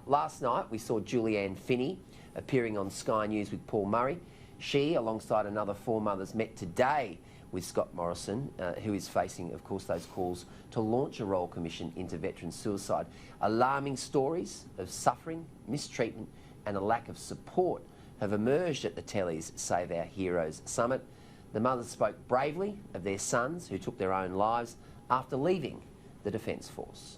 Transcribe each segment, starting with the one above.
Last night we saw Julianne Finney appearing on Sky News with Paul Murray. She, alongside another 4 mothers, met today with Scott Morrison, who is facing, of course, those calls to launch a Royal Commission into veteran suicide. Alarming stories of suffering, mistreatment and a lack of support have emerged at the Telly's Save Our Heroes Summit. The mothers spoke bravely of their sons who took their own lives after leaving the Defence Force.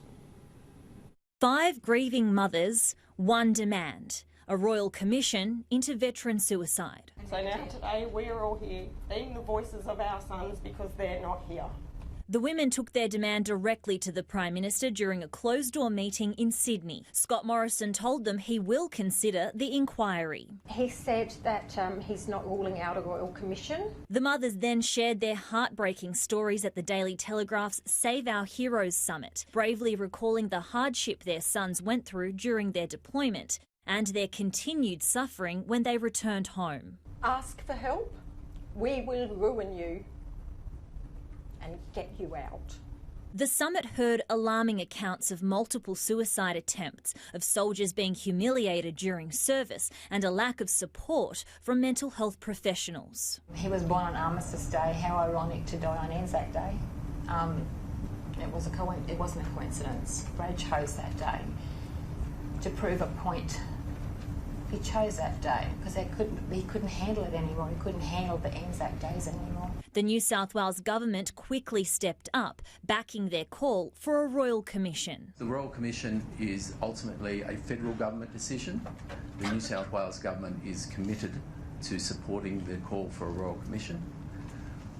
5 grieving mothers, 1 demand: a Royal Commission into veteran suicide. So now today we are all here being the voices of our sons because they're not here. The women took their demand directly to the Prime Minister during a closed-door meeting in Sydney. Scott Morrison told them he will consider the inquiry. He said that he's not ruling out a Royal Commission. The mothers then shared their heartbreaking stories at the Daily Telegraph's Save Our Heroes Summit, bravely recalling the hardship their sons went through during their deployment and their continued suffering when they returned home. Ask for help. We will ruin you and get you out. The summit heard alarming accounts of multiple suicide attempts, of soldiers being humiliated during service, and a lack of support from mental health professionals. He was born on Armistice Day. How ironic to die on Anzac Day. It wasn't a coincidence. Brad chose that day to prove a point. He chose that day because he couldn't handle it anymore. He couldn't handle the Anzac days anymore. The New South Wales government quickly stepped up, backing their call for a Royal Commission. The Royal Commission is ultimately a federal government decision. The New South Wales government is committed to supporting the call for a Royal Commission.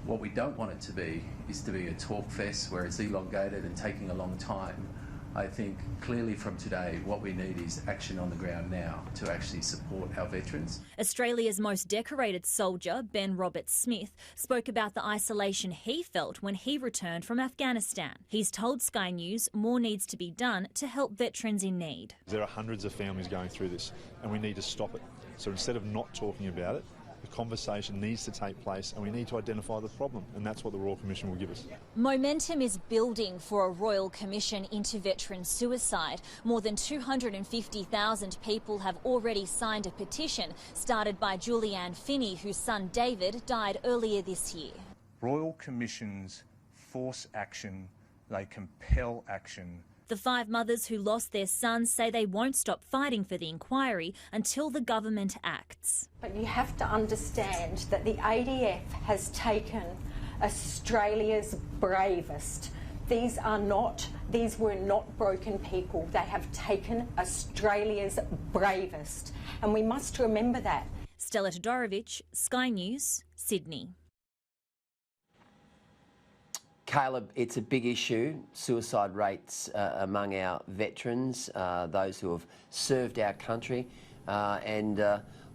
What we don't want it to be is to be a talk fest where it's elongated and taking a long time. I think clearly from today what we need is action on the ground now to actually support our veterans. Australia's most decorated soldier, Ben Roberts-Smith, spoke about the isolation he felt when he returned from Afghanistan. He's told Sky News more needs to be done to help veterans in need. There are hundreds of families going through this and we need to stop it. So instead of not talking about it, the conversation needs to take place and we need to identify the problem, and that's what the Royal Commission will give us. Momentum is building for a Royal Commission into veteran suicide. More than 250,000 people have already signed a petition started by Julianne Finney, whose son David died earlier this year. Royal Commissions force action, they compel action. The 5 mothers who lost their sons say they won't stop fighting for the inquiry until the government acts. But you have to understand that the ADF has taken Australia's bravest. These were not broken people. They have taken Australia's bravest. And we must remember that. Stella Todorovic, Sky News, Sydney. Caleb, it's a big issue, suicide rates among our veterans, those who have served our country.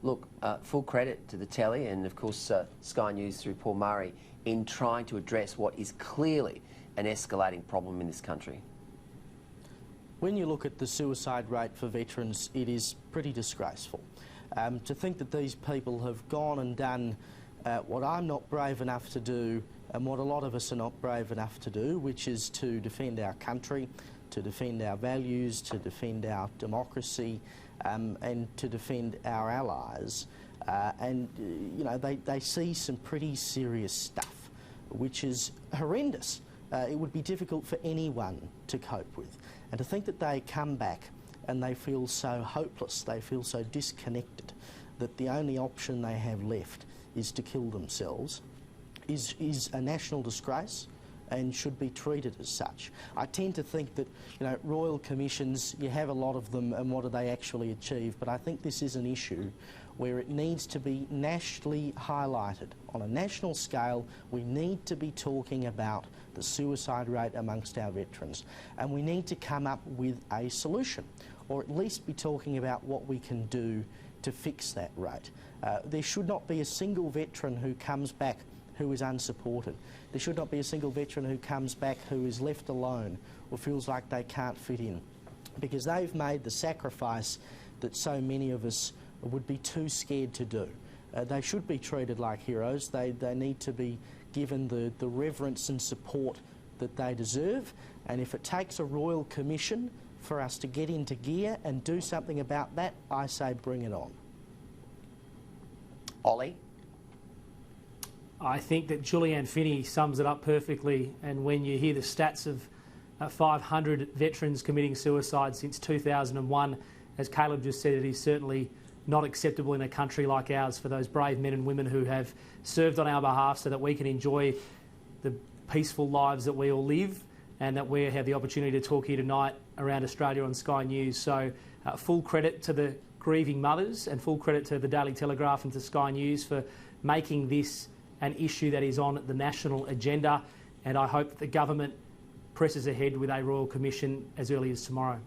Look, full credit to the Telly and, of course, Sky News through Paul Murray in trying to address what is clearly an escalating problem in this country. When you look at the suicide rate for veterans, it is pretty disgraceful. To think that these people have gone and done what I'm not brave enough to do and what a lot of us are not brave enough to do, which is to defend our country, to defend our values, to defend our democracy, and to defend our allies. You know, they see some pretty serious stuff, which is horrendous. It would be difficult for anyone to cope with. And to think that they come back and they feel so hopeless, they feel so disconnected, that the only option they have left is to kill themselves, is a national disgrace and should be treated as such. I tend to think that, you know, Royal Commissions, you have a lot of them and what do they actually achieve, but I think this is an issue where it needs to be nationally highlighted. On a national scale, we need to be talking about the suicide rate amongst our veterans, and we need to come up with a solution, or at least be talking about what we can do to fix that rate. There should not be a single veteran who comes back who is unsupported. There should not be a single veteran who comes back who is left alone or feels like they can't fit in, because they've made the sacrifice that so many of us would be too scared to do. They should be treated like heroes. They need to be given the reverence and support that they deserve, and if it takes a Royal Commission for us to get into gear and do something about that, I say bring it on. Ollie? I think that Julianne Finney sums it up perfectly, and when you hear the stats of 500 veterans committing suicide since 2001, as Caleb just said, it is certainly not acceptable in a country like ours for those brave men and women who have served on our behalf so that we can enjoy the peaceful lives that we all live, and that we have the opportunity to talk here tonight around Australia on Sky News. So full credit to the grieving mothers, and full credit to the Daily Telegraph and to Sky News for making this an issue that is on the national agenda, and I hope that the government presses ahead with a Royal Commission as early as tomorrow.